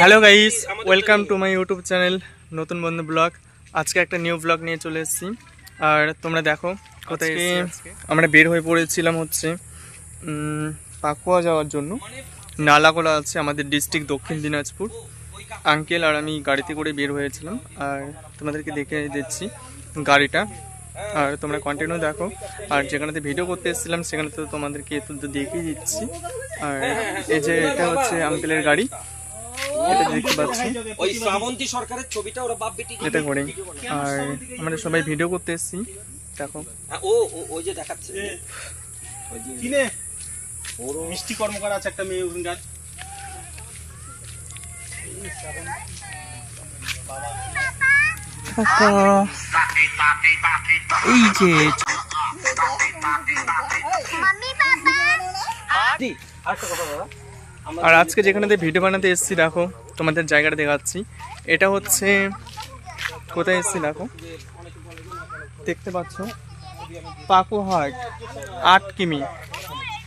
Hello guys, welcome to my YouTube channel নতুন বন্ধু blog. আজকে একটা নিউ ব্লগ নিয়ে চলে এসেছি। আর তোমরা দেখো কোথায় আমরা বের হয়ে পড়েছিলাম হচ্ছে পাকুয়া যাওয়ার জন্য। নালাগোলা আছে আমাদের ডিস্ট্রিক্ট দক্ষিণ দিনাজপুর। আঙ্কেল আর আমি গাড়িতে করে বের হয়েছিলাম আর তোমাদেরকে দেখে দিচ্ছি গাড়িটা। আর তোমরা কন্টিনিউ দেখো। আর যেখানেতে ভিডিও করতে এসেছিলাম সেখানে তো তোমাদেরকে তো দেখিয়ে দিচ্ছি। আর এই যে এটা হচ্ছে আঙ্কেলের গাড়ি, এটা দেখতে পাচ্ছি ওই শ্রাবন্তী সরকারের ছবিটা ওরা বাপ বেটি এটা করে। আর আমরা সবাই ভিডিও করতে এসেছি দেখো। ও ওই যে দেখাচ্ছে কিনে ওর মিষ্টি কর্মকার আছে একটা মেয়ে ওখানকার। এই যে আর আজকে যেখানে ভিডিও বানাতে এসেছি দেখো, তোমাদের জায়গাটা দেখাচ্ছি। এটা হচ্ছে কোথায় এসেছি দেখো, দেখতে পাচ্ছ পাকুয়াহাট 8 কিমি,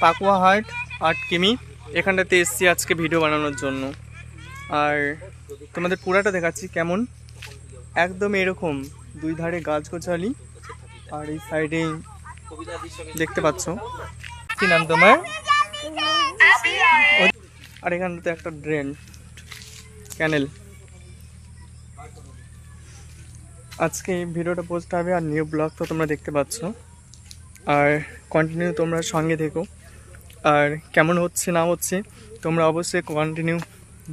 পাকুয়াহাট 8 কিমি। এখানটাতে এসেছি আজকে ভিডিও বানানোর জন্য। আর তোমাদের পুরাটা দেখাচ্ছি কেমন, একদম এরকম দুই ধারে গাছগাছালি আর এই সাইডে দেখতে পাচ্ছ। কি নাম তোমার? আর এখানটাতে একটা ড্রেন ক্যানেল। আজকে এই ভিডিওটা পোস্ট হবে আর নিউ ব্লগ তো তোমরা দেখতে পাচ্ছ। আর কন্টিনিউ তোমরা সঙ্গে থেকো। আর কেমন হচ্ছে না হচ্ছে তোমরা অবশ্যই কন্টিনিউ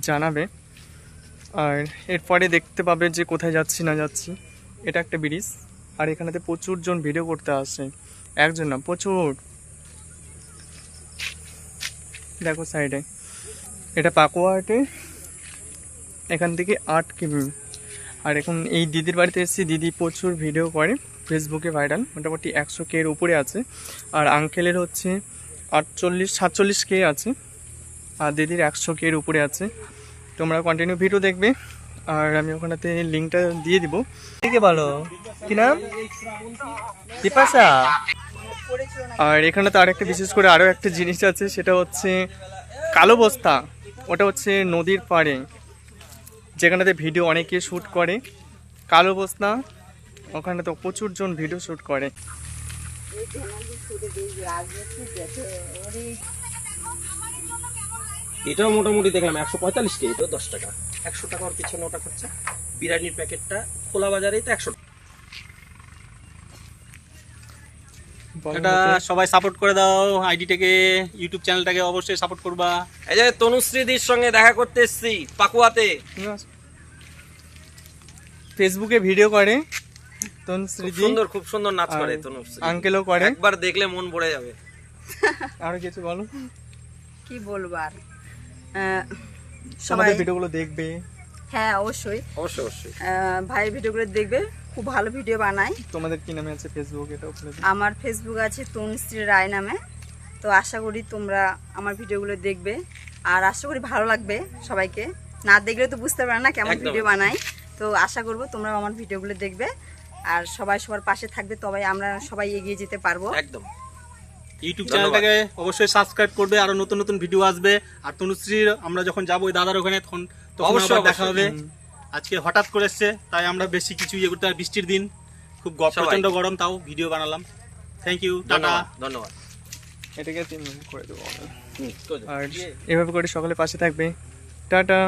জানাবে। আর এরপরে দেখতে পাবে যে কোথায় যাচ্ছি না যাচ্ছি। এটা একটা ব্রিজ আর এখানেতে প্রচুর জন ভিডিও করতে আসে, একজন না প্রচুর। দেখো সাইডে এটা পাকুয়াহাটে, এখান থেকে 8 কিমি। আর এখন এই দিদির বাড়িতে এসেছি, দিদি প্রচুর ভিডিও করে, ফেসবুকে ভাইরাল, মোটামুটি 100K এর উপরে আছে। আর আঙ্কেলের হচ্ছে 48-47K আছে আর দিদির 100K এর উপরে আছে। তোমরা কন্টিনিউ ভিডিও দেখবে আর আমি ওখানেতে লিঙ্কটা দিয়ে দিব। ঠিক আছে, বলো কি নাম? দীপাশা। আর এখানে তো আরেকটা বিশেষ করে আরও একটা জিনিস আছে, সেটা হচ্ছে কালো বস্তা। ওটা হচ্ছে নদীর পাড়ে যেখানেতে ভিডিও অনেকে শ্যুট করে। কালো বস্তা ওখানে তো প্রচুর জন ভিডিও শ্যুট করে। এটাও মোটামুটি দেখলাম 145K, এটাও 10 টাকা, 100 টাকার পিছনে ওটা খরচা। বিরিয়ানির প্যাকেটটা খোলা বাজারেই তো 100 টাকা। এটা সবাই সাপোর্ট করে দাও, আইডিটাকে ইউটিউব চ্যানেলটাকে অবশ্যই সাপোর্ট করবা। এই যে তনুশ্রীদির সঙ্গে দেখা করতে এসেছি পাকুয়াতে। ফেসবুকে ভিডিও করে খুব সুন্দর নাচ করে তনুশ্রী, আঙ্কেলও করে। একবার দেখলে মন ভরে যাবে। আরো কিছু বলো। কি বলবার, সবাই ভিডিওগুলো দেখবে। হ্যাঁ অবশ্যই অবশ্যই অবশ্যই ভাই ভিডিওগুলো দেখবে, খুব ভালো ভিডিও বানায়। তোমাদের কি নামে আছে ফেসবুক? এটা আমার ফেসবুক আছে তনুশ্রী রায় নামে। তো আশা করি তোমরা আমার ভিডিওগুলো দেখবে আর আশা করি ভালো লাগবে সবাইকে। না দেখলে তো বুঝতে পারে না কেমন ভিডিও বানাই। তো আশা করব তোমরা আমার ভিডিওগুলো দেখবে আর সবাই সবার পাশে থাকবে, তবে আমরা সবাই এগিয়ে যেতে পারবো। একদম। ইউটিউব চ্যানেলটাকে অবশ্যই সাবস্ক্রাইব করবে, আরো নতুন নতুন ভিডিও আসবে। আর তনুশ্রীর আমরা যখন যাবো ওই দাদার ওখানে তখন অবশ্যই দেখা হবে। আজকে হঠাৎ করে এসছে তাই আমরা বেশি কিছু ইয়ে করতে, বৃষ্টির দিন খুব প্রচন্ড গরম, তাও ভিডিও বানালাম। থ্যাংক ইউ, টাটা, ধন্যবাদ। এটাকে 3 মিনিট করে দেবো। আর এভাবে করে সকালে পাশে থাকবে। টাটা।